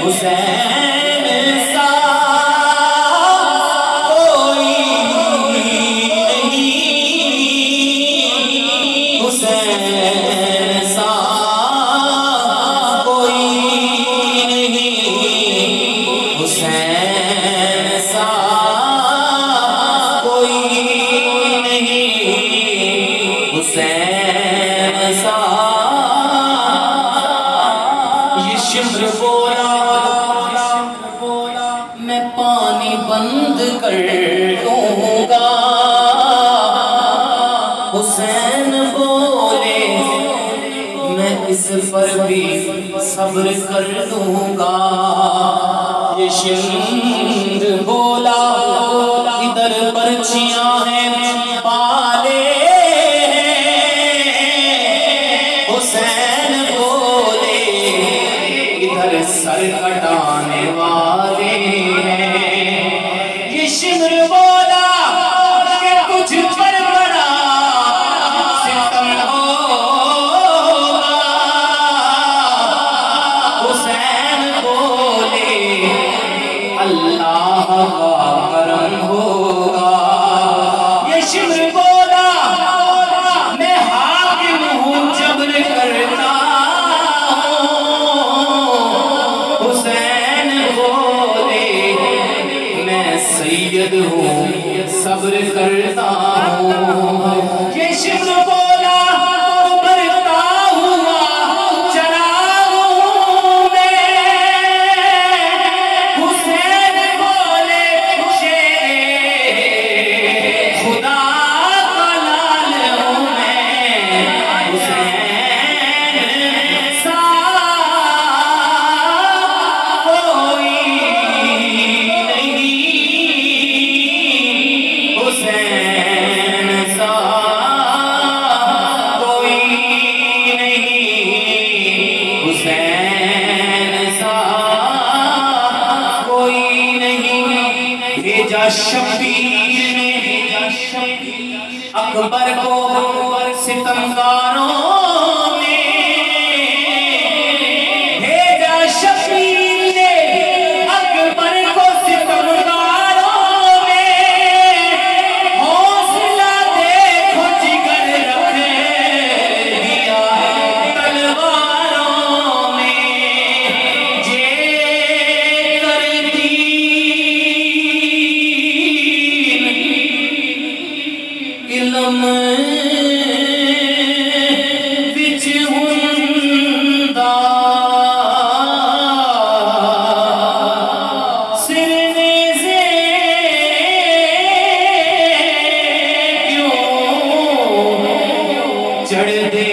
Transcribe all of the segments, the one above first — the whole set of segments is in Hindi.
हुसैन सा कोई नहीं, हुसैन सा कोई नहीं, हुसैन सा कोई नहीं, हुसैन सा। ये शिम्र बोला मैं पानी बंद कर दूंगा, हुसैन बोले मैं इस पर भी सब्र कर दूंगा। ये शिम्र बोला इधर पर्चियां हैं पाले, हुसैन बोले इधर सर कटाने वाले हैं। ये शिम्र बोला कि कुछ पर बड़ा सितम होगा, हुसैन बोले अल्लाह का करम होगा। ये शिम्र बोला मैं हाकिम हूँ जब्र करता सैयद हूँ सब्र करता हूँ। ये शिम्र बोला उभरता हुआ चला हूँ मैं, हुसैन बोले शेर खुदा का लाल हूँ मैं, हुसैन सा कोई हुसैन सा कोई नहीं, हुसैन सा कोई नहीं। भेजा शब्बीर ने अकबर को सितमगारों ने, भेजा शब्बीर ने अकबर को सितमगारों विच हुंदा सिरने से क्यों चढ़ दे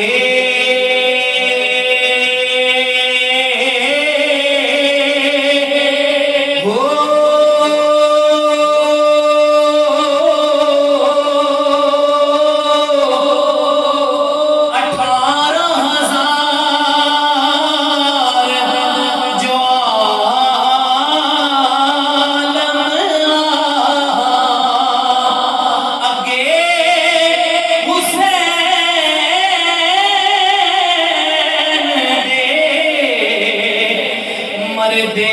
दे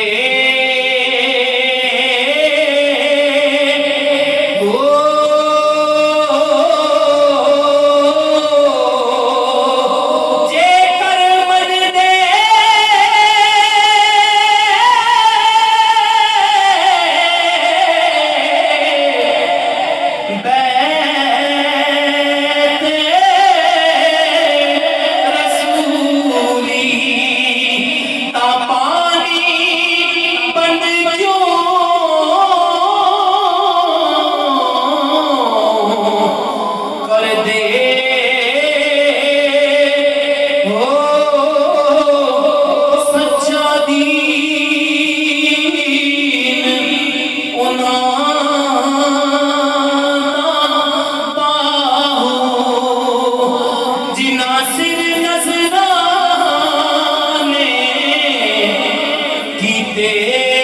जे कर मन दे रसूली तापा दे